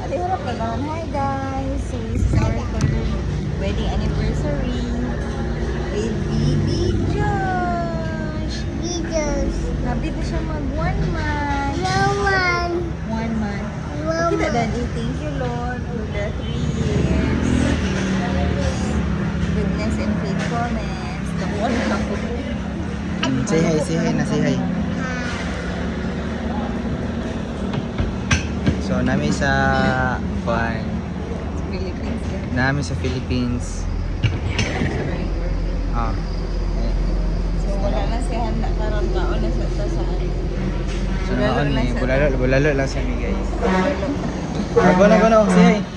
Ali, harap ka lang. Hi guys. So, this is our third wedding anniversary with Baby Josh. Videos. Happy na siya mag 1 month. No one. 1 month. No Okay, one. Daddy. Thank you, Lord, for the 3 years. Goodness and faithfulness. The one couple. Say hi na, say hi. So, namin sa Kuan. Philippines. Namin sa Philippines. Ah. So, wala na siya handa karon kaon na sa saan. So, naon ni bulalo lang sa mi guys. Bulalo. Gono, say hi.